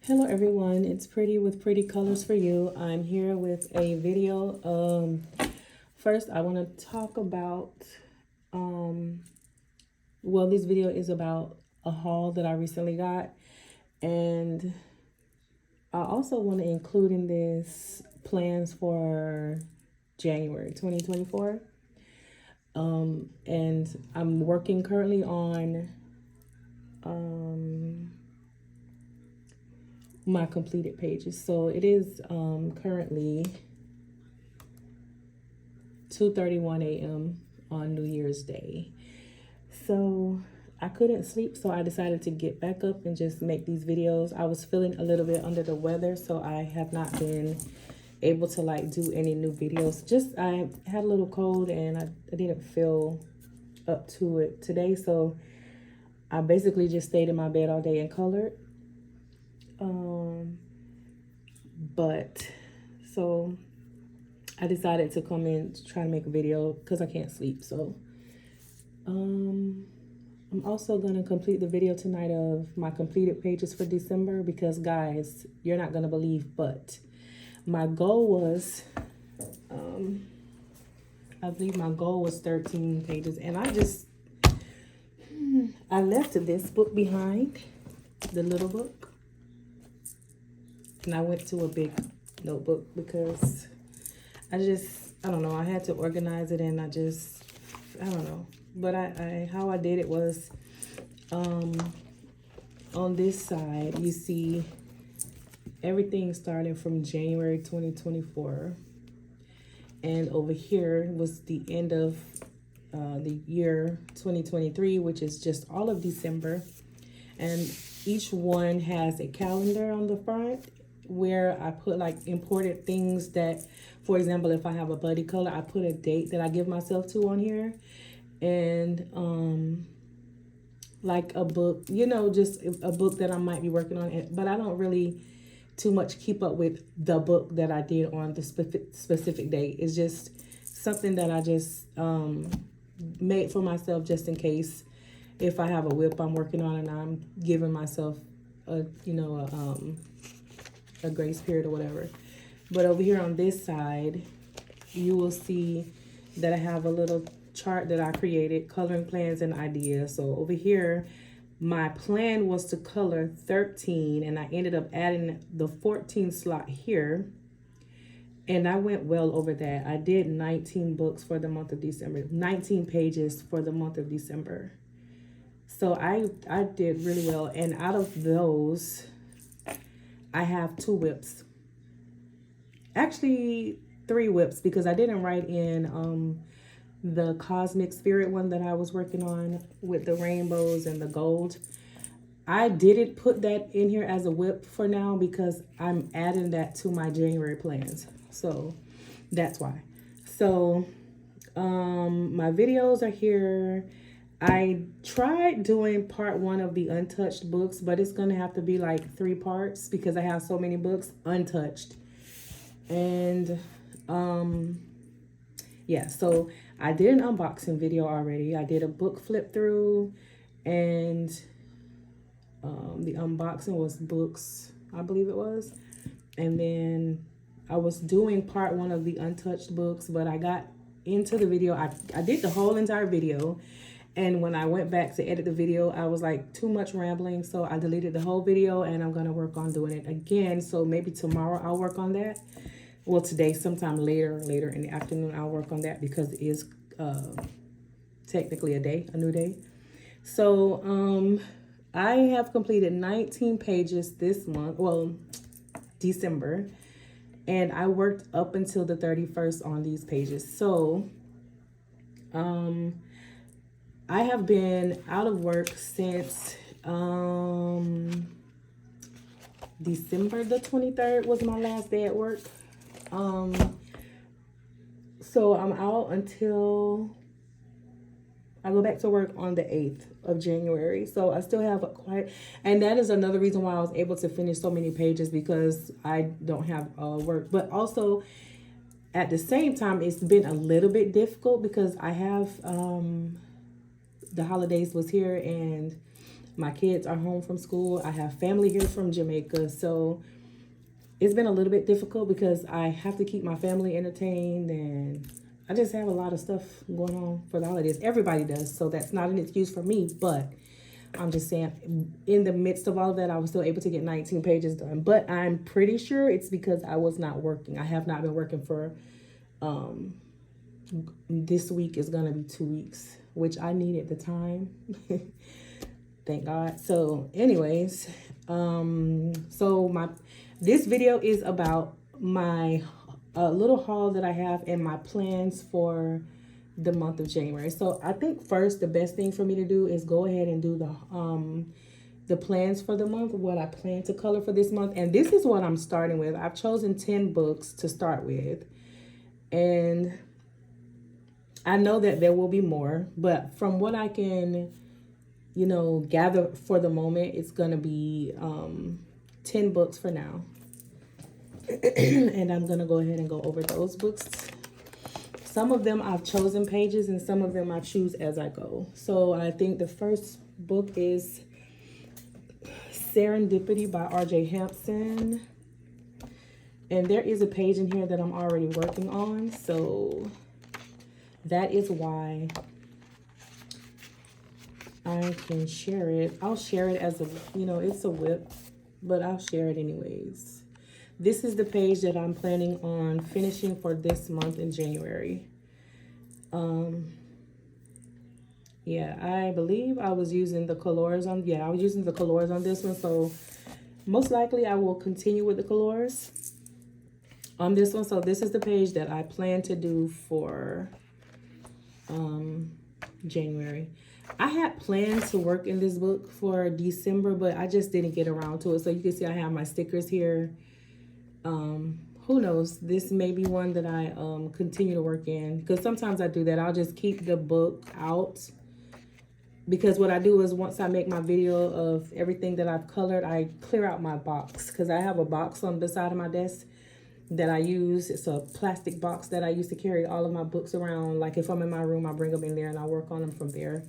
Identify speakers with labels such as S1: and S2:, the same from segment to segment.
S1: Hello everyone, it's Pretty with Pretty Colors for You. I'm here with a video. First I want to talk about, this video is about a haul that I recently got, and I also want to include in this plans for January 2024. And I'm working currently on my completed pages. So it is currently 2:31 a.m. on New Year's Day. So I couldn't sleep, so I decided to get back up and just make these videos. I was feeling a little bit under the weather, so I have not been able to do any new videos. Just I had a little cold and I didn't feel up to it today, so I basically just stayed in my bed all day and colored. But so I decided to come in to try to make a video because I can't sleep. So I'm also going to complete the video tonight of my completed pages for December, because guys, you're not going to believe, but my goal was I believe my goal was 13 pages, and I left this book behind, the little book, and I went to a big notebook because I don't know, I had to organize it, and I don't know. But how I did it was, on this side, you see everything starting from January 2024. And over here was the end of the year 2023, which is just all of December. And each one has a calendar on the front where I put important things that, for example, if I have a buddy color, I put a date that I give myself to on here. And like a book, just a book that I might be working on. But I don't really too much keep up with the book that I did on the specific date. It's just something that I just made for myself, just in case if I have a whip I'm working on and I'm giving myself a grace period or whatever. But over here on this side, you will see that I have a little chart that I created, coloring plans and ideas. So over here, my plan was to color 13, and I ended up adding the 14 slot here. And I went well over that. I did 19 books for the month of December, 19 pages for the month of December. So I did really well. And out of those, I have 2 whips. Actually, 3 whips, because I didn't write in the Cosmic Spirit one that I was working on with the rainbows and the gold. I didn't put that in here as a whip for now because I'm adding that to my January plans. So that's why. So my videos are here. I tried doing part 1 of the untouched books, but it's going to have to be 3 parts because I have so many books untouched. And yeah, so I did an unboxing video already. I did a book flip through, and the unboxing was books, I believe it was. And then I was doing part 1 of the untouched books, but I got into the video. I did the whole entire video. And when I went back to edit the video, I was too much rambling. So I deleted the whole video, and I'm going to work on doing it again. So maybe tomorrow I'll work on that. Well, today, sometime later in the afternoon, I'll work on that because it is technically a new day. So I have completed 19 pages this month, December, and I worked up until the 31st on these pages. So I have been out of work since December the 23rd was my last day at work. So I'm out until I go back to work on the 8th of January. So I still have and that is another reason why I was able to finish so many pages, because I don't have work. But also at the same time, it's been a little bit difficult because I have the holidays was here, and My kids are home from school. I have family here from Jamaica. So it's been a little bit difficult because I have to keep my family entertained, and I just have a lot of stuff going on for the holidays. Everybody does, so that's not an excuse for me, but I'm just saying, in the midst of all of that, I was still able to get 19 pages done. But I'm pretty sure it's because I was not working. I have not been working for, this week is going to be 2 weeks, which I needed the time. Thank God. So anyways, this video is about my little haul that I have and my plans for the month of January. So I think first the best thing for me to do is go ahead and do the plans for the month, what I plan to color for this month. And this is what I'm starting with. I've chosen 10 books to start with, and I know that there will be more, but from what I can, you know, gather for the moment, it's gonna be 10 books for now. And I'm gonna go ahead and go over those books. Some of them I've chosen pages, and some of them I choose as I go. So I think the first book is Serendipity by R.J. Hampson. And there is a page in here that I'm already working on. So that is why I can share it. I'll share it as a, you know, it's a whip, but I'll share it anyways. This is the page that I'm planning on finishing for this month in January. Yeah, I believe I was using the colors on, I was using the colors on this one. So most likely I will continue with the colors on this one. So this is the page that I plan to do for January. I had planned to work in this book for December, but I just didn't get around to it. So you can see I have my stickers here. Who knows, this may be one that I continue to work in, because sometimes I do that. I'll just keep the book out, because what I do is once I make my video of everything that I've colored, I clear out my box, because I have a box on the side of my desk that I use. It's a plastic box that I used to carry all of my books around. Like if I'm in my room, I bring them in there and I work on them from there.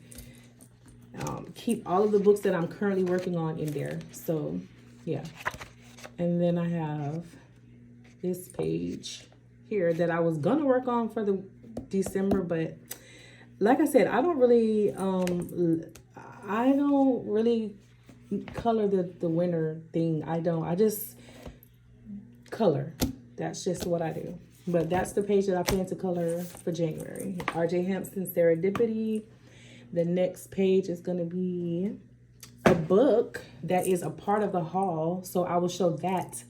S1: Keep all of the books that I'm currently working on in there. So yeah. And then I have this page here that I was gonna work on for the December, but like I said, I don't really color the winter thing. I just color. That's just what I do. But that's the page that I plan to color for January. R.J. Hampson, Serendipity. The next page is gonna be a book that is a part of the haul, so I will show that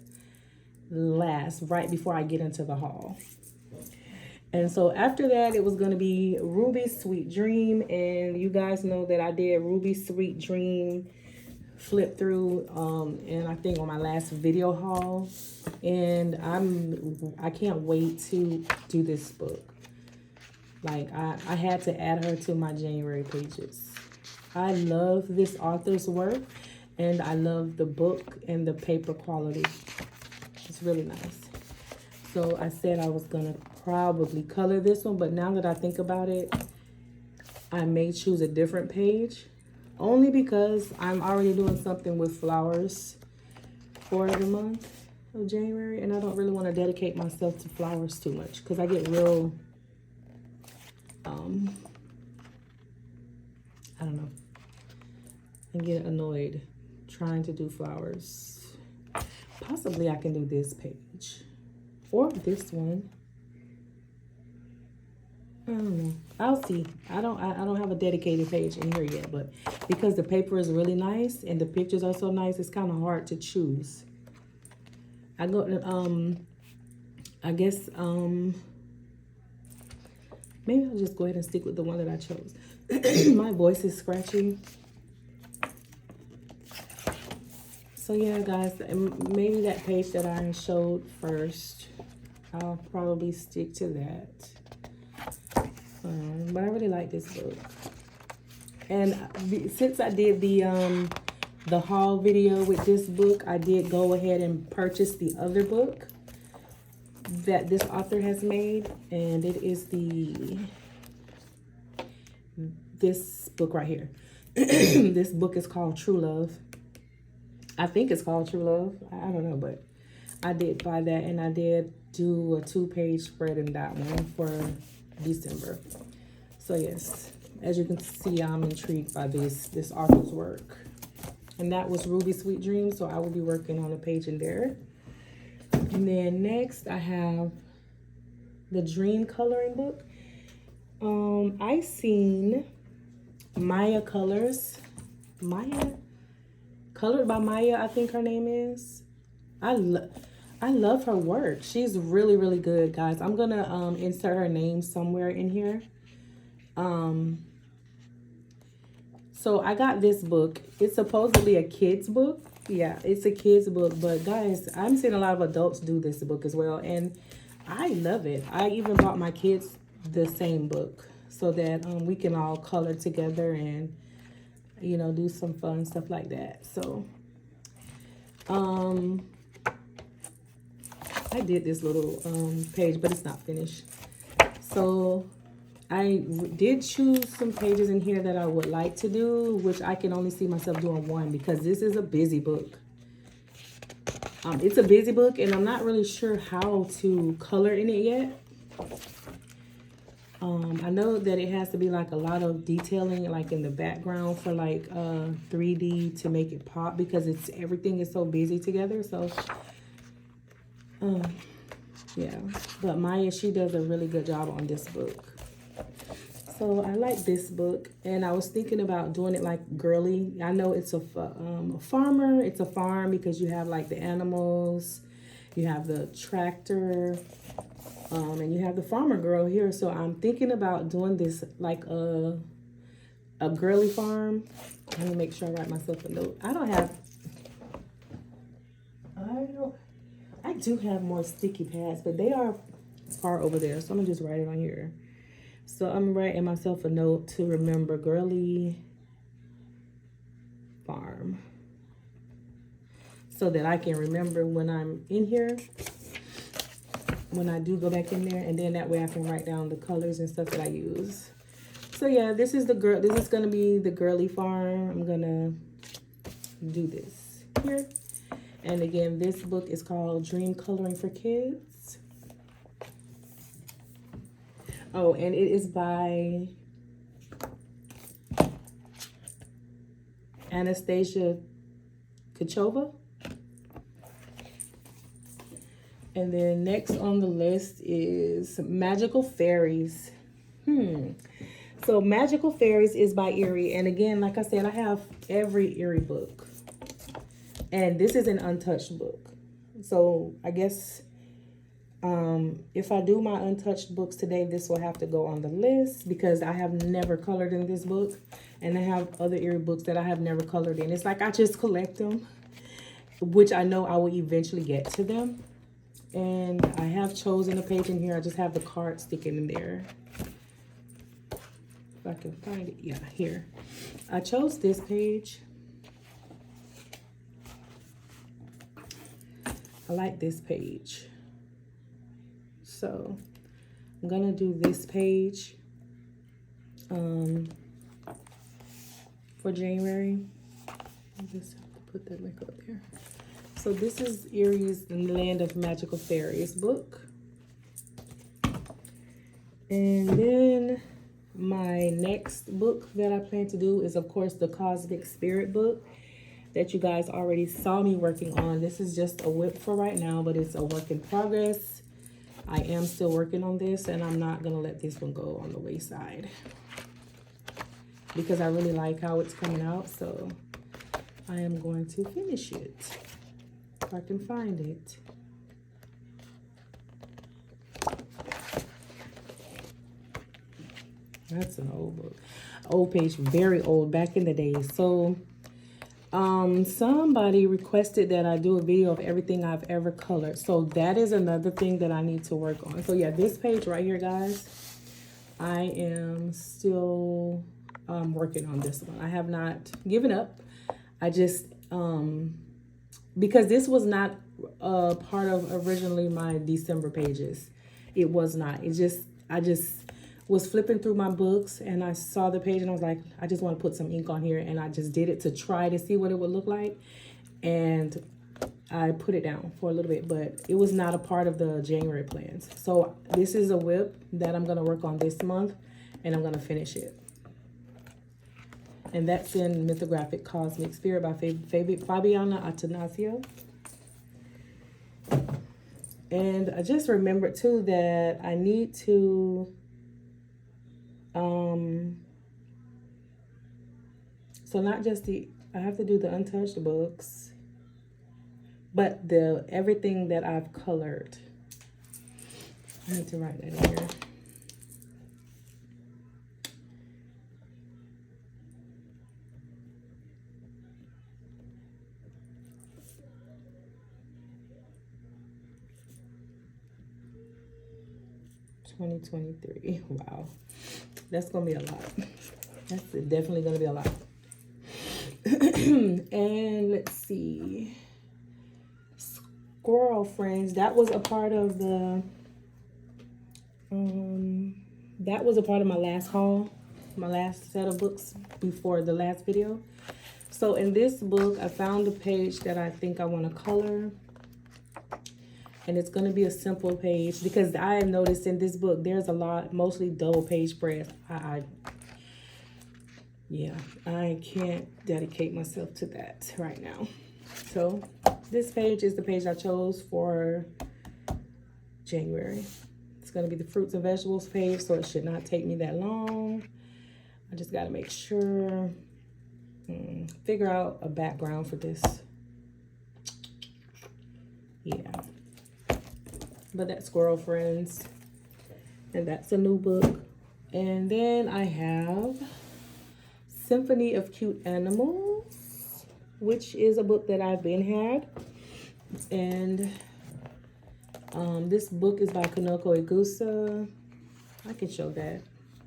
S1: last, right before I get into the haul. And so after that, it was going to be Ruby's Sweet Dream, and you guys know that I did Ruby's Sweet Dream flip through and I think on my last video haul, and I can't wait to do this book. Like I had to add her to my January pages. I love this author's work, and I love the book and the paper quality. It's really nice. So I said I was gonna probably color this one, but now that I think about it, I may choose a different page, only because I'm already doing something with flowers for the month of January, and I don't really want to dedicate myself to flowers too much, because I get real, I don't know, I get annoyed trying to do flowers. Possibly I can do this page or this one. I don't know. I'll see. I don't have a dedicated page in here yet, but because the paper is really nice and the pictures are so nice, it's kind of hard to choose. I go I guess maybe I'll just go ahead and stick with the one that I chose. My voice is scratchy. So yeah, guys, maybe that page that I showed first, I'll probably stick to that. But I really like this book. And since I did the haul video with this book, I did go ahead and purchase the other book that this author has made, and it is this book right here. This book is called True Love. I think it's called True Love. I don't know, but I did buy that, and I did do a 2-page spread in that one for December. So yes, as you can see, I'm intrigued by this author's work. And that was Ruby Sweet Dreams, so I will be working on a page in there. And then next I have the Dream Coloring book. I seen Maya Colors. Maya? Colored by Maya, I think her name is. I love her work. She's really, really good, guys. I'm going to insert her name somewhere in here. So I got this book. It's supposedly a kid's book. Yeah, it's a kid's book. But guys, I'm seeing a lot of adults do this book as well. And I love it. I even bought my kids the same book so that we can all color together and, you know, do some fun stuff like that. So, I did this little page, but it's not finished. So I did choose some pages in here that I would like to do, which I can only see myself doing one because this is a busy book. It's a busy book, and I'm not really sure how to color in it yet. I know that it has to be like a lot of detailing, like in the background for like 3D to make it pop because everything is so busy together. So yeah, but Maya, she does a really good job on this book. So I like this book, and I was thinking about doing it like girly. I know it's a farmer. It's a farm because you have like the animals, you have the tractor, and you have the farmer girl here. So I'm thinking about doing this like a girly farm. Let me make sure I write myself a note. I do have more sticky pads, but they are far over there. So I'm gonna just write it on here. So I'm writing myself a note to remember girly farm so that I can remember when I'm in here, when I do go back in there, and then that way I can write down the colors and stuff that I use. So yeah, this is gonna be the girly farm. I'm gonna do this here. And again, this book is called Dream Coloring for Kids. Oh, and it is by Anastasia Kachova. And then next on the list is Magical Fairies. So Magical Fairies is by Erie. And again, like I said, I have every Erie book. And this is an untouched book. So I guess if I do my untouched books today, this will have to go on the list because I have never colored in this book. And I have other Erie books that I have never colored in. It's like I just collect them, which I know I will eventually get to them. And I have chosen a page in here. I just have the card sticking in there. If I can find it. Yeah, here. I chose this page. I like this page. So I'm gonna do this page for January. I just have to put that back up there. So this is Erie's Land of Magical Fairies book. And then my next book that I plan to do is, of course, the Cosmic Spirit book that you guys already saw me working on. This is just a whip for right now, but it's a work in progress. I am still working on this, and I'm not gonna let this one go on the wayside because I really like how it's coming out. So I am going to finish it if I can find it. That's an old book, old page, very old, back in the day. So somebody requested that I do a video of everything I've ever colored. So that is another thing that I need to work on. So yeah, this page right here, guys, I am still working on this one. I have not given up. I just, because this was not part of originally my December pages. It was not. I just was flipping through my books and I saw the page and I was like, I just want to put some ink on here, and I just did it to try to see what it would look like. And I put it down for a little bit, but it was not a part of the January plans. So this is a WIP that I'm going to work on this month, and I'm going to finish it. And that's in Mythographic Cosmic Spirit by Fabiana Attanasio. And I just remembered too that I need to so not just I have to do the untouched books, but everything that I've colored. I need to write that in here. $2023. Wow, that's gonna be a lot. That's definitely gonna be a lot. And let's see, Squirrel Friends, that was a part of the that was a part of my last haul, my last set of books before the last video. So in this book, I found a page that I think I want to color, and it's going to be a simple page because I have noticed in this book there's a lot, mostly double page spreads. Yeah, I can't dedicate myself to that right now. So this page is the page I chose for January. It's going to be the fruits and vegetables page, so it should not take me that long. I just got to make sure, figure out a background for this. Yeah. But that's Squirrel Friends, and that's a new book. And then I have Symphony of Cute Animals, which is a book that I've been had. And this book is by Kanoko Igusa. I can show that.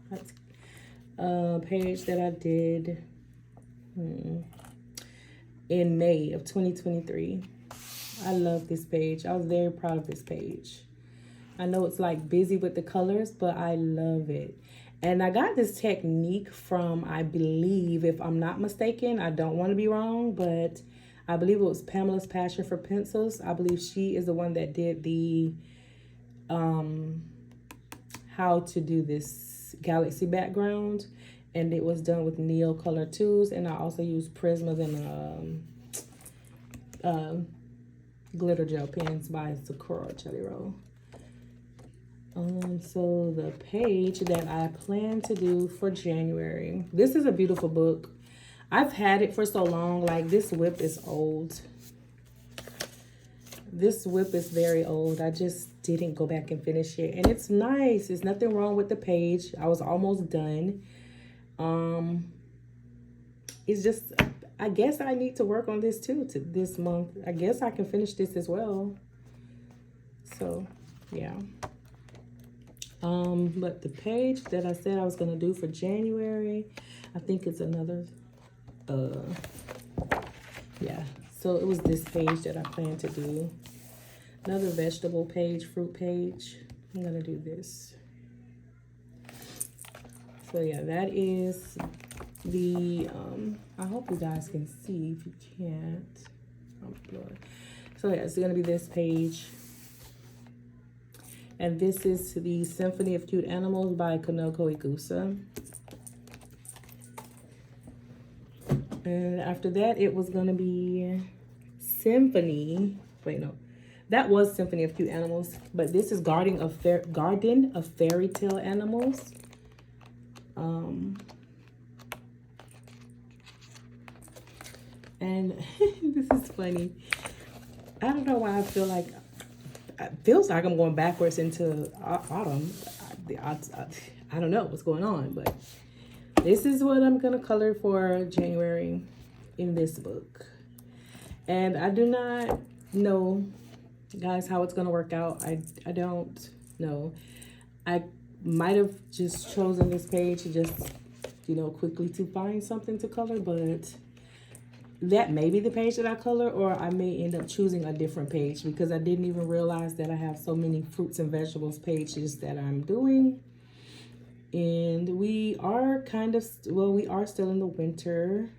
S1: That's a page that I did in May of 2023. I love this page. I was very proud of this page. I know it's like busy with the colors, but I love it. And I got this technique from, I believe, if I'm not mistaken, I don't want to be wrong, but I believe it was Pamela's Passion for Pencils. I believe she is the one that did the how to do this galaxy background, and it was done with Neocolor tools. And I also used Prismas and glitter gel pens by Sakura Cherry Roll. So the page that I plan to do for January, this is a beautiful book. I've had it for so long. Like, this WIP is old. This WIP is very old. I just didn't go back and finish it, and it's nice. There's nothing wrong with the page. I was almost done. It's just, I guess I need to work on this too this month. I guess I can finish this as well. So yeah. But the page that I said I was gonna do for January, I think it's another yeah, so it was this page that I plan to do. Another vegetable page, fruit page. I'm gonna do this. So yeah, that is the I hope you guys can see. If you can't, so yeah, it's gonna be this page. And this is the Symphony of Cute Animals by Kanoko Igusa. And after that, it was going to be Symphony. Wait, no. That was Symphony of Cute Animals. But this is Garden of Fairy Tale Animals. And this is funny. I don't know why I feel like... It feels like I'm going backwards into autumn. I don't know what's going on, but this is what I'm going to color for January in this book. And I do not know, guys, how it's going to work out. I don't know. I might have just chosen this page just, you know, quickly to find something to color, but that may be the page that I color, or I may end up choosing a different page because I didn't even realize that I have so many fruits and vegetables pages that I'm doing. And we are kind of, well, we are still in the winter.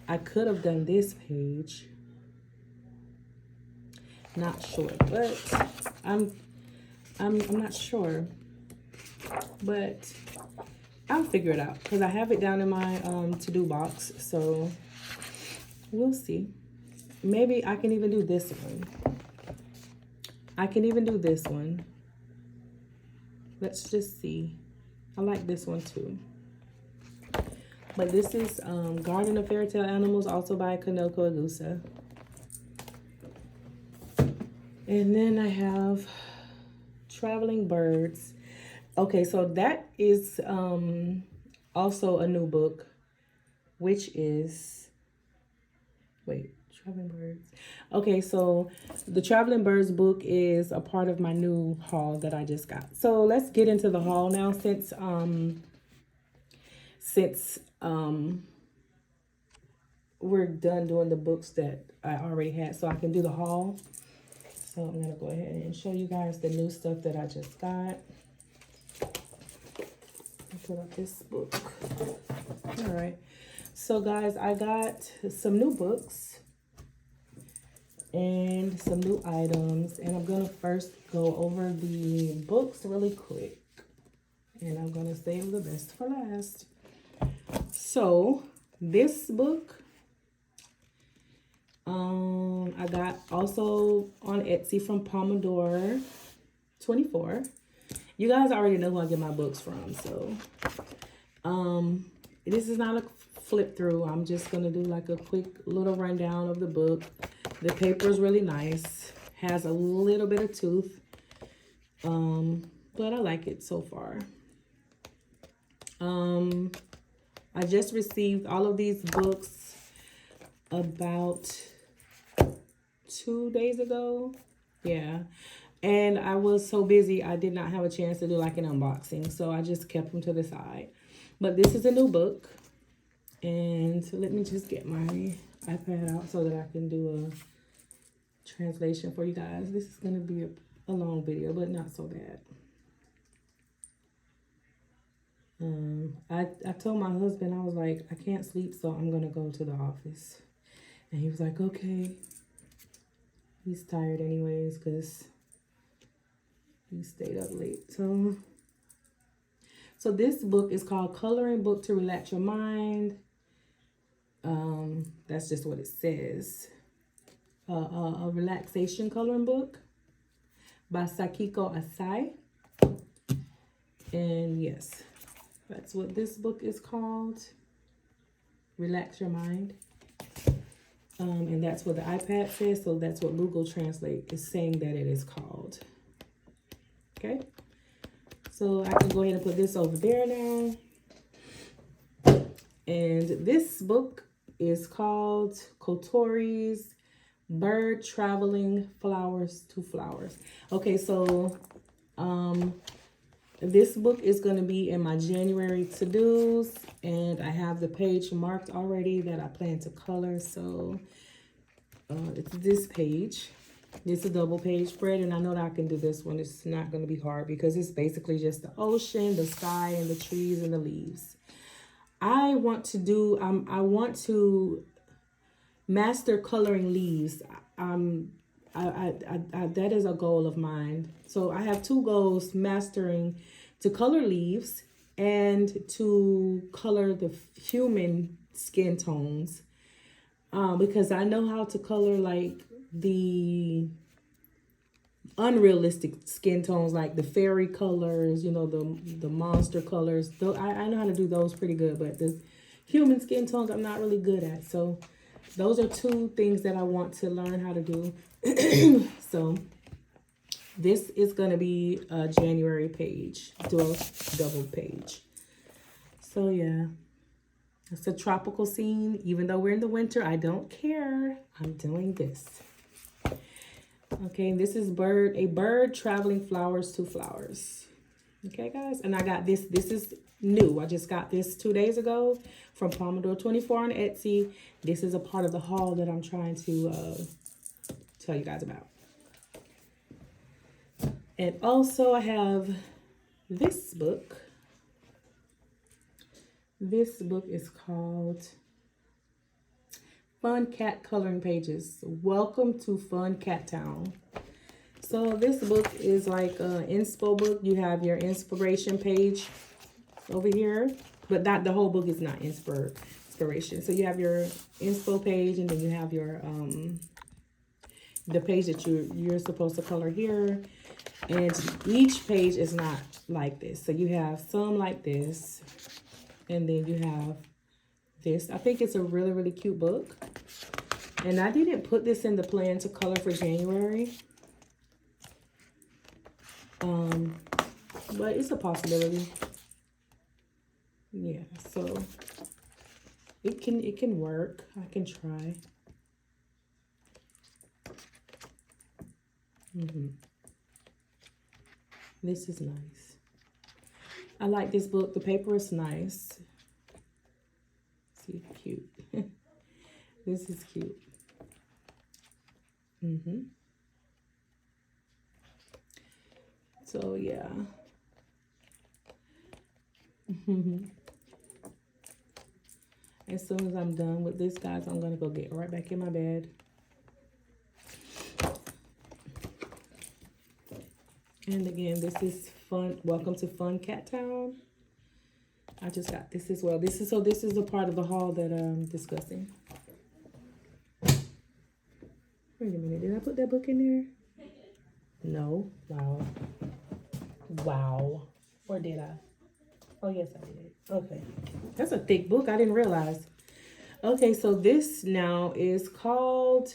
S1: I could have done this page. Not sure, but I'm not sure. But I'll figure it out because I have it down in my to-do box. So we'll see. Maybe I can even do this one. I can even do this one. Let's just see. I like this one too. But this is Garden of Fairy Tale Animals, also by Kanoko Agusa. And then I have Traveling Birds. Okay, so that is also a new book, which is, wait, Traveling Birds. Okay, so the Traveling Birds book is a part of my new haul that I just got. So let's get into the haul now since we're done doing the books that I already had, so I can do the haul. So I'm gonna go ahead and show you guys the new stuff that I just got. Pull up this book. All right, so guys, I got some new books and some new items, and I'm gonna first go over the books really quick, and I'm gonna save the best for last. So this book I got also on Etsy from Pomodoro 24. You guys already know who I get my books from, so this is not a flip through. I'm just gonna do like a quick little rundown of the book. The paper is really nice, has a little bit of tooth, but I like it so far. I just received all of these books about 2 days ago. Yeah. And I was so busy, I did not have a chance to do like an unboxing. So I just kept them to the side. But this is a new book. And let me just get my iPad out so that I can do a translation for you guys. This is going to be a long video, but not so bad. I told my husband, I was like, I can't sleep, so I'm going to go to the office. And he was like, okay. He's tired anyways because he stayed up late. So this book is called Coloring Book to Relax Your Mind. That's just what it says. A relaxation coloring book by Sakiko Asai. And yes, that's what this book is called. Relax Your Mind. And that's what the iPad says, so that's what Google Translate is saying that it is called. Okay, so I can go ahead and put this over there now. And this book is called Kotori's Bird Traveling Flowers to Flowers. Okay, so this book is going to be in my January to-dos, and I have the page marked already that I plan to color. So it's this page. It's a double page spread, and I know that I can do this one. It's not going to be hard because it's basically just the ocean, the sky, and the trees and the leaves. I want to master coloring leaves. That is a goal of mine. So I have two goals: mastering to color leaves and to color the human skin tones. Because I know how to color like the unrealistic skin tones, like the fairy colors, you know, the monster colors. Though I know how to do those pretty good, but the human skin tones I'm not really good at. So those are two things that I want to learn how to do. So this is going to be a January page, double page. So yeah, it's a tropical scene. Even though we're in the winter, I don't care. I'm doing this. Okay, this is a bird traveling flowers to flowers. Okay, guys, and I got this. This is new. I just got this 2 days ago from Pomodoro 24 on Etsy. This is a part of the haul that I'm trying to tell you guys about. And also I have this book. This book is called Fun Cat Coloring Pages. Welcome to Fun Cat Town. So this book is like an inspo book. You have your inspiration page over here, but not the whole book is not inspiration. So you have your inspo page, and then you have your the page that you're supposed to color here. And each page is not like this. So you have some like this, and then you have this. I think it's a really, really cute book. And I didn't put this in the plan to color for January. But it's a possibility. Yeah, so it can work. I can try. This is nice. I like this book. The paper is nice. See, cute. This is cute. So yeah. As soon as I'm done with this, guys, I'm gonna go get right back in my bed. And again, this is fun. Welcome to Fun Cat Town. I just got this as well. This is a part of the haul that I'm discussing. Wait a minute, did I put that book in there? No. Wow. Wow. Or did I? Oh, yes, I did. Okay. That's a thick book. I didn't realize. Okay, so this now is called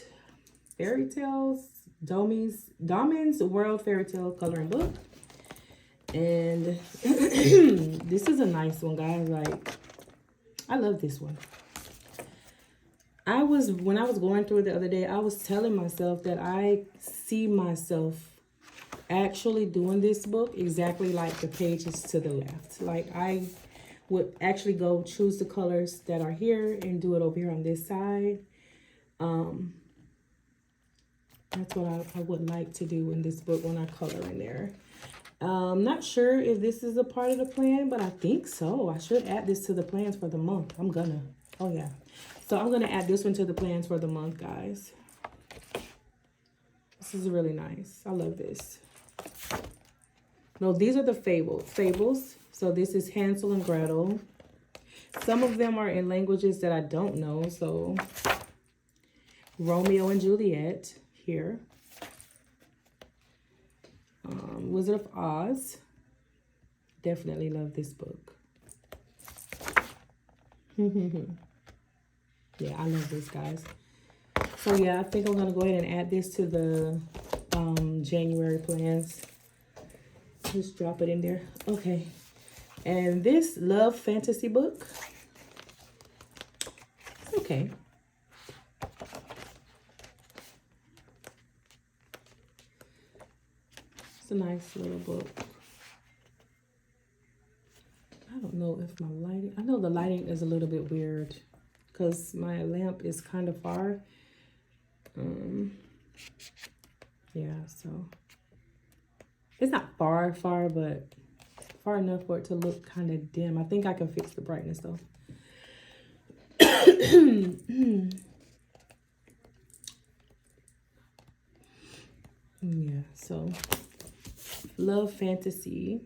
S1: Fairy Tales, Damin's World Fairy Tale Coloring Book. And this is a nice one, guys. Like, I love this one. When I was going through it the other day, I was telling myself that I see myself actually doing this book exactly like the pages to the left. Like, I would actually go choose the colors that are here and do it over here on this side. That's what I would like to do in this book when I color in there. I'm not sure if this is a part of the plan, but I think so. I should add this to the plans for the month. I'm gonna. Oh, yeah. So I'm going to add this one to the plans for the month, guys. This is really nice. I love this. No, these are the fables. So this is Hansel and Gretel. Some of them are in languages that I don't know. So Romeo and Juliet here. Wizard of Oz. Definitely love this book. Yeah, I love this, guys. So yeah, I think I'm gonna go ahead and add this to the January plans. Just drop it in there. Okay. And this love fantasy book. Okay. It's a nice little book. I don't know if my lighting, I know the lighting is a little bit weird because my lamp is kind of far. Yeah, so it's not far, but far enough for it to look kind of dim. I think I can fix the brightness though. Yeah, so love fantasy.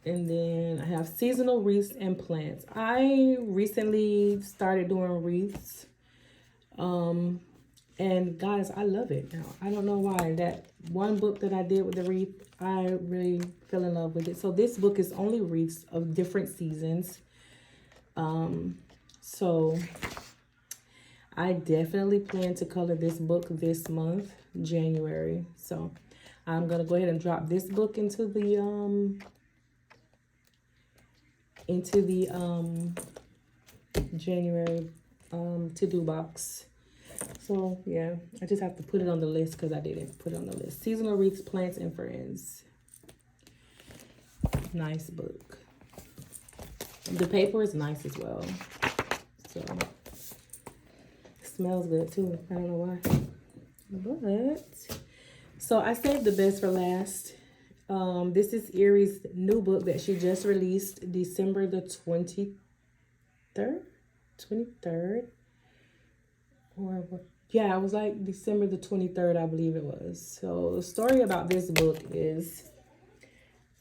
S1: And then I have seasonal wreaths and plants. I recently started doing wreaths. And guys, I love it now. I don't know why. That one book that I did with the wreath, I really fell in love with it. So this book is only wreaths of different seasons. So I definitely plan to color this book this month, January. So I'm going to go ahead and drop this book into the January to-do box. So yeah, I just have to put it on the list because I didn't put it on the list. Seasonal Wreaths, Plants, and Friends. Nice book. The paper is nice as well. So it smells good too. I don't know why. But so I saved the best for last. This is Erie's new book that she just released December the 23rd, or what? Yeah, it was like December the 23rd, I believe it was. So the story about this book is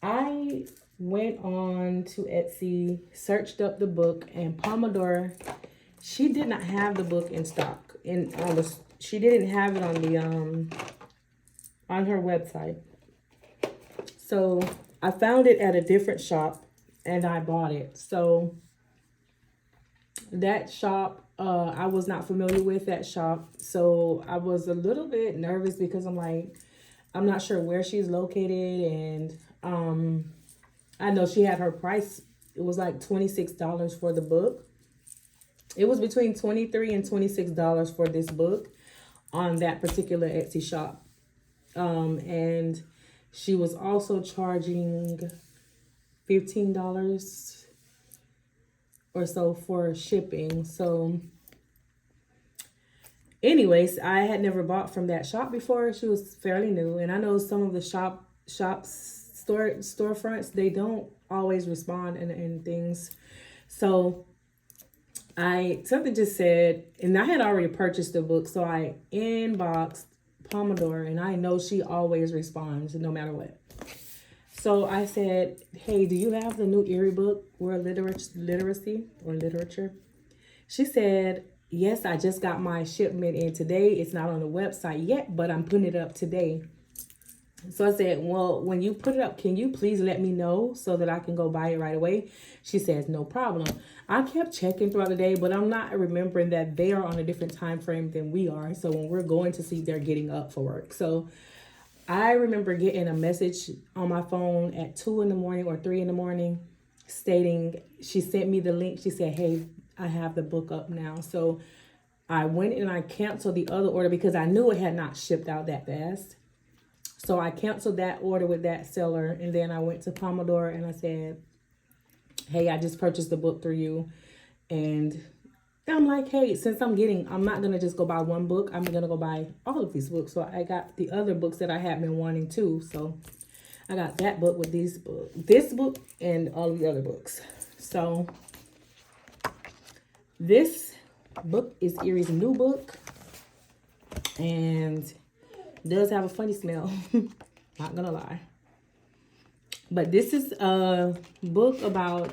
S1: I went on to Etsy, searched up the book, and Pomodoro, she did not have the book in stock. And she didn't have it on the on her website. So I found it at a different shop and I bought it. So that shop, I was not familiar with that shop. So I was a little bit nervous because I'm like, I'm not sure where she's located. And I know she had her price. It was like $26 for the book. It was between $23 and $26 for this book on that particular Etsy shop. And she was also charging $15 or so for shipping. So anyways, I had never bought from that shop before. She was fairly new. And I know some of the storefronts, they don't always respond and things. So something just said, and I had already purchased the book, so I inboxed Pomodoro, and I know she always responds no matter what. So I said, hey, do you have the new Erie book, World Literacy or Literature? She said, yes, I just got my shipment in today. It's not on the website yet, but I'm putting it up today. So I said, well, when you put it up, can you please let me know so that I can go buy it right away? She says, no problem. I kept checking throughout the day, but I'm not remembering that they are on a different time frame than we are. So when we're going to see, they're getting up for work. So I remember getting a message on my phone at 2 in the morning or 3 in the morning stating, she sent me the link. She said, hey, I have the book up now. So I went and I canceled the other order because I knew it had not shipped out that fast. So I canceled that order with that seller, and then I went to Pomodoro and I said, hey, I just purchased the book through you. And I'm like, hey, since I'm not going to just go buy one book. I'm going to go buy all of these books. So I got the other books that I have been wanting too. So I got that book with this book and all of the other books. So this book is Erie's new book and does have a funny smell. Not gonna lie. But this is a book about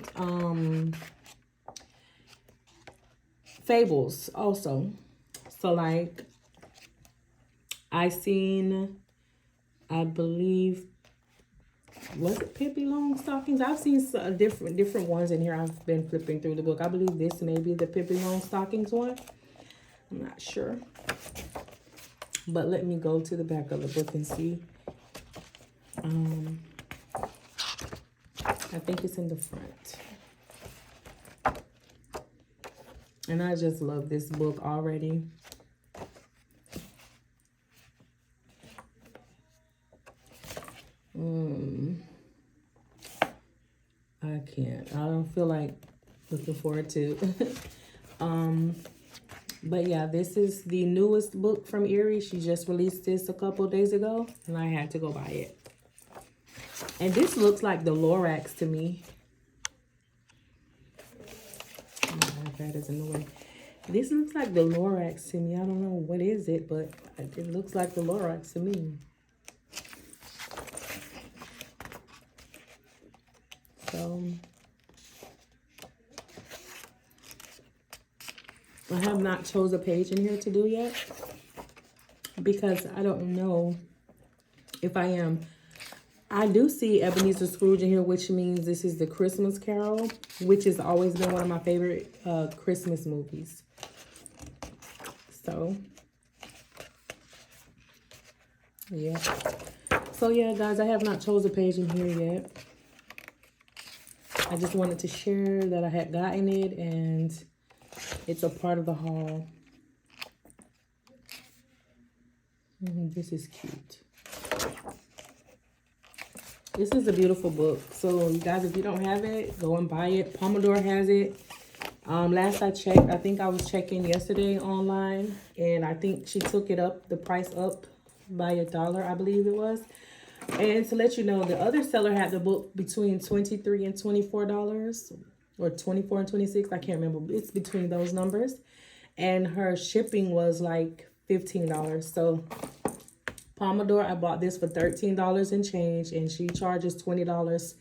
S1: fables also. So like I believe, was it Pippi Longstockings? I've seen different ones in here. I've been flipping through the book. I believe this may be the Pippi Longstockings one. I'm not sure. But let me go to the back of the book and see. I think it's in the front. And I just love this book already. I can't. I don't feel like looking forward to. But yeah, this is the newest book from Erie. She just released this a couple of days ago, and I had to go buy it. And this looks like the Lorax to me. My iPad is in the way. This looks like the Lorax to me. I don't know what is it, but it looks like the Lorax to me. So I have not chose a page in here to do yet because I don't know if I am. I do see Ebenezer Scrooge in here, which means this is the Christmas Carol, which has always been one of my favorite Christmas movies. So, yeah. So, yeah, guys, I have not chose a page in here yet. I just wanted to share that I had gotten it, and it's a part of the haul. This is cute. This is a beautiful book. So, you guys, if you don't have it, go and buy it. Pomodoro has it. Last I checked, I think I was checking yesterday online, and I think she took it up, the price up by $1, I believe it was. And to let you know, the other seller had the book between $23 and $24, or 24 and 26. I can't remember. It's between those numbers. And her shipping was like $15. So Pomodoro, I bought this for $13 and change, and she charges $20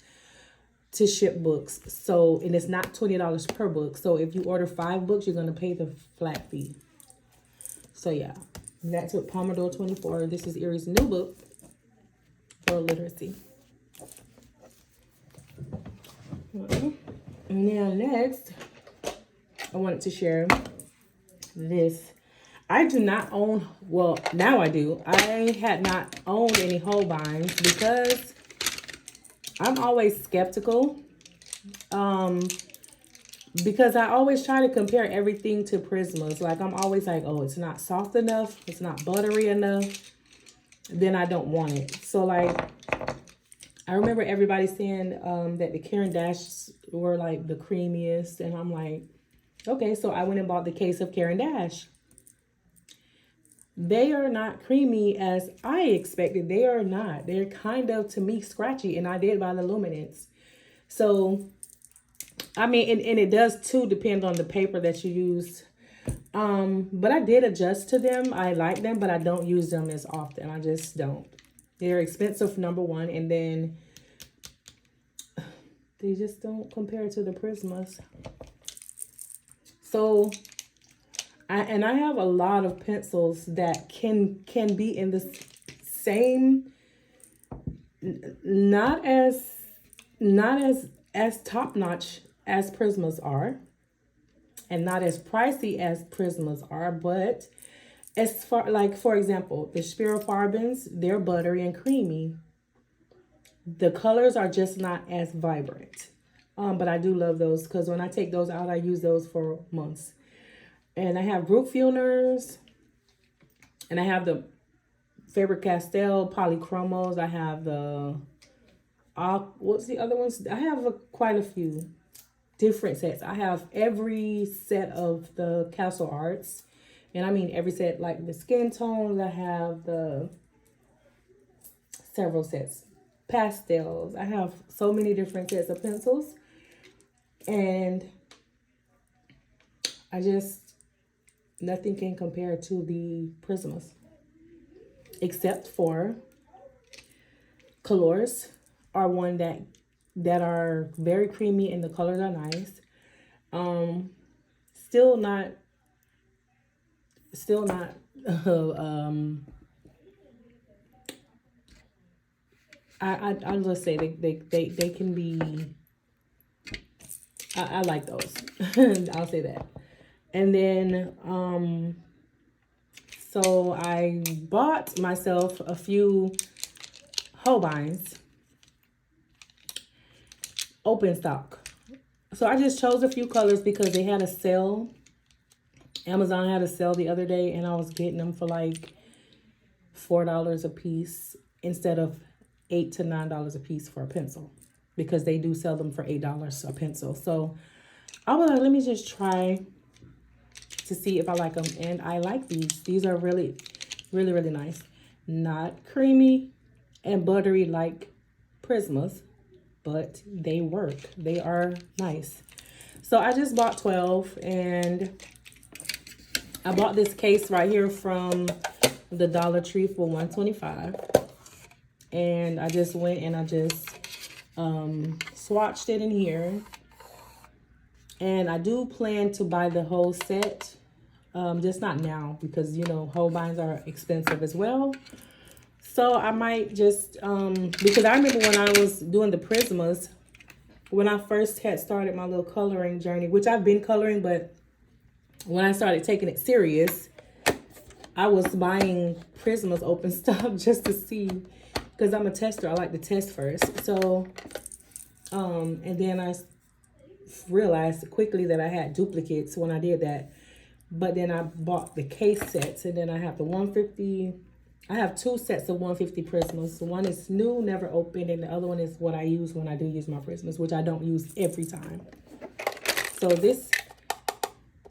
S1: to ship books. So, and it's not $20 per book. So if you order 5 books, you're going to pay the flat fee. So yeah, that's with Pomodoro 24. This is Erie's new book, World Literacy. And now next, I wanted to share this. I do not own, well, now I do. I had not owned any Holbeins because I'm always skeptical. Because I always try to compare everything to Prismas. Like, I'm always like, oh, it's not soft enough, it's not buttery enough, then I don't want it. So, like, I remember everybody saying that the Caran d'Ache were, like, the creamiest. And I'm like, okay, so I went and bought the case of Caran d'Ache. They are not creamy as I expected. They are not. They're kind of, to me, scratchy. And I did buy the Luminance. So, I mean, and it does, too, depend on the paper that you use. But I did adjust to them. I like them, but I don't use them as often. I just don't. They're expensive, number one. And then they just don't compare to the Prismas. So, I have a lot of pencils that can be in the same, not as top notch as Prismas are, and not as pricey as Prismas are, but as far, like, for example, the Spirofarbens, they're buttery and creamy. The colors are just not as vibrant, but I do love those because when I take those out, I use those for months. And I have Brook-Fuhlers, and I have the Faber-Castell Polychromos. I have the, what's the other ones? I have quite a few different sets. I have every set of the Castle Arts. And I mean every set, like the skin tones. I have the several sets. Pastels. I have so many different sets of pencils. And I just, nothing can compare to the Prismas. Except for Colors are one that are very creamy and the colors are nice. Still not I'll just say they can be, I like those. I'll say that. And then so I bought myself a few Holbeins open stock. So I just chose a few colors because they had a sale. Amazon had a sale the other day, and I was getting them for like $4 a piece instead of $8 to $9 a piece for a pencil, because they do sell them for $8 a pencil. So I was like, let me just try to see if I like them. And I like these. These are really, really, really nice. Not creamy and buttery like Prismas, but they work. They are nice. So I just bought 12, and I bought this case right here from the Dollar Tree for $125. And I just went and I just swatched it in here. And I do plan to buy the whole set. Just not now, because, you know, Holbeins are expensive as well. So I might just, because I remember when I was doing the Prismas, when I first had started my little coloring journey, which I've been coloring, but when I started taking it serious, I was buying Prismas open stock just to see, because I'm a tester. I like to test first. So, and then I realized quickly that I had duplicates when I did that. But then I bought the case sets, and then I have the 150. I have 2 sets of 150 Prismas. One is new, never opened, and the other one is what I use when I do use my Prismas, which I don't use every time. So this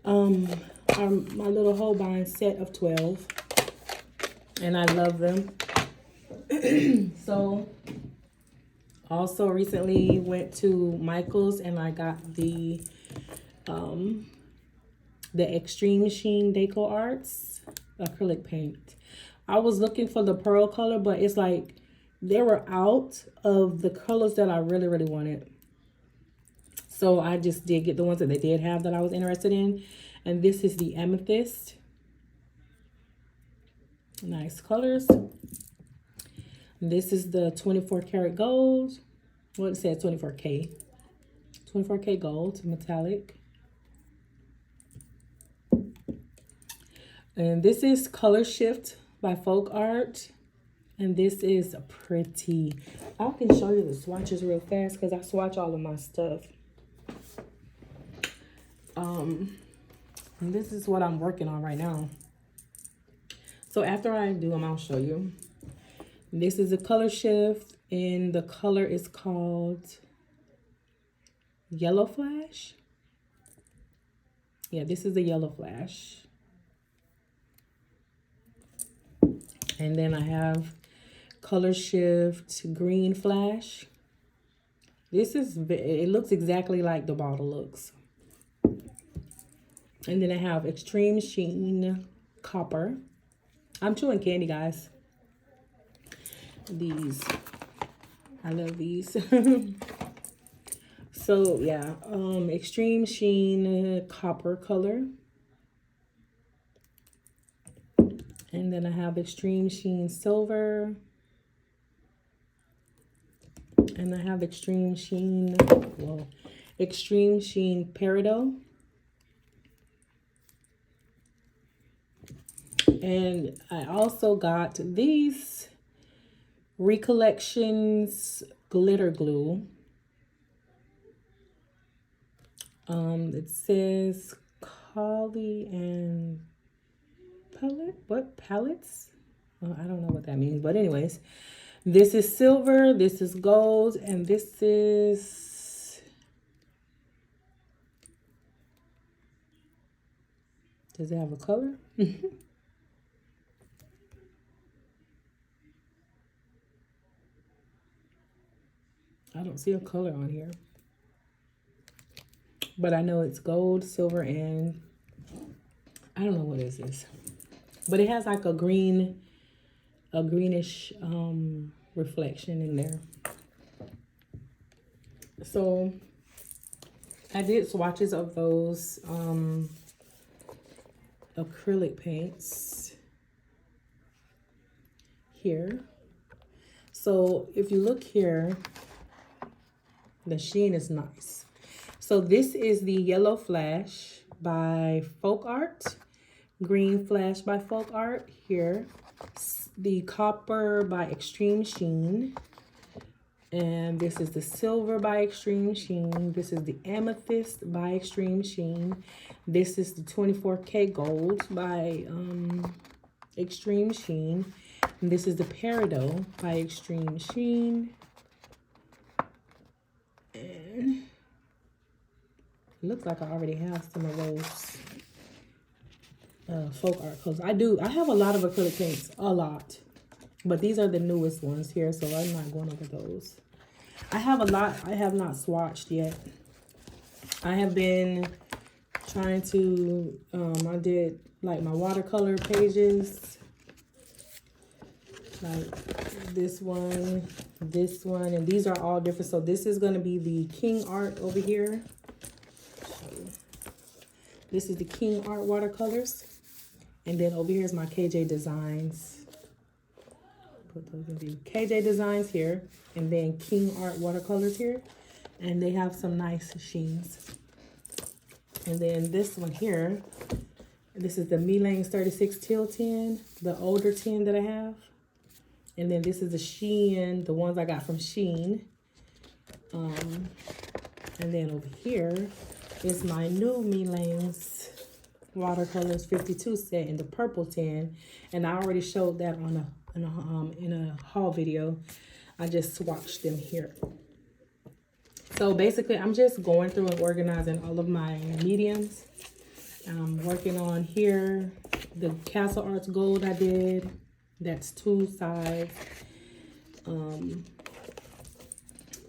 S1: are my little Holbein set of 12, and I love them. So also recently went to Michael's and I got the Extreme Sheen Deco Arts acrylic paint. I was looking for the pearl color, but it's like they were out of the colors that I really, really wanted. So I just did get the ones that they did have that I was interested in. And this is the amethyst. Nice colors. This is the 24 karat gold. Well, it says 24K. 24K gold, metallic. And this is Color Shift by Folk Art. And this is pretty. I can show you the swatches real fast because I swatch all of my stuff. And this is what I'm working on right now. So after I do them, I'll show you. This is a Color Shift, and the color is called Yellow Flash. Yeah, this is the Yellow Flash. And then I have Color Shift Green Flash. This is, it looks exactly like the bottle looks. And then I have Extreme Sheen Copper. I'm chewing candy, guys. These, I love these. So yeah, Extreme Sheen Copper color. And then I have Extreme Sheen Silver. And I have Extreme Sheen, whoa, Extreme Sheen Peridot. And I also got these Recollections glitter glue. It says Collie and Palette. What palettes? Oh, I don't know what that means, but anyways, this is silver, this is gold, and this is, does it have a color? I don't see a color on here, but I know it's gold, silver, and I don't know what is this, but it has like a greenish reflection in there. So I did swatches of those acrylic paints here. So if you look here, the sheen is nice. So this is the Yellow Flash by Folk Art, Green Flash by Folk Art here, the Copper by Extreme Sheen, and this is the Silver by Extreme Sheen. This is the Amethyst by Extreme Sheen. This is the 24K Gold by Extreme Sheen. And this is the Peridot by Extreme Sheen. And it looks like I already have some of those Folk Art colors. I have a lot of acrylic paints, a lot. But these are the newest ones here, so I'm not going over those. I have a lot I have not swatched yet. I have been trying to, I did like my watercolor pages. Like this one, and these are all different. So this is going to be the King Art over here. This is the King Art watercolors. And then over here is my KJ Designs. Put those in view. KJ Designs here. And then King Art watercolors here. And they have some nice sheens. And then this one here. This is the Milan's 36 Teal tin. The older tin that I have. And then this is the Shein, the ones I got from Shein. And then over here is my new Milan's watercolors 52 set in the purple tin. And I already showed that on in a haul video. I just swatched them here. So basically, I'm just going through and organizing all of my mediums. I'm working on here the Castle Arts Gold I did. That's 2 sides.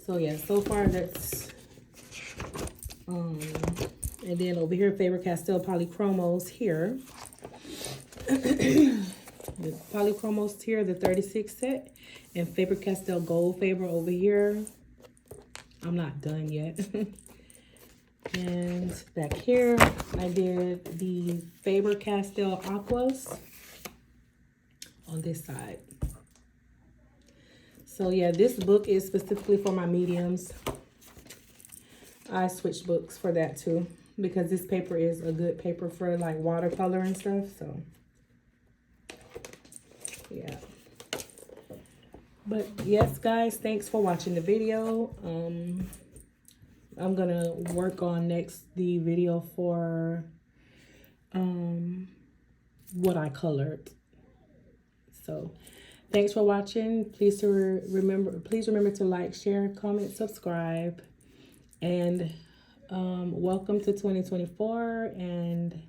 S1: So yeah, so far that's and then over here, Faber-Castell Polychromos here. The Polychromos here, the 36 set, and Faber-Castell Gold Faber over here. I'm not done yet. And back here, I did the Faber-Castell Aquas on this side. So yeah, this book is specifically for my mediums. I switched books for that too, because this paper is a good paper for like watercolor and stuff. So yeah. But yes, guys, thanks for watching the video. I'm gonna work on next the video for what I colored. So thanks for watching. Please remember to like, share, comment, subscribe, and welcome to 2024. And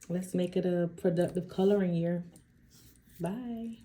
S1: let's make it a productive coloring year. Bye.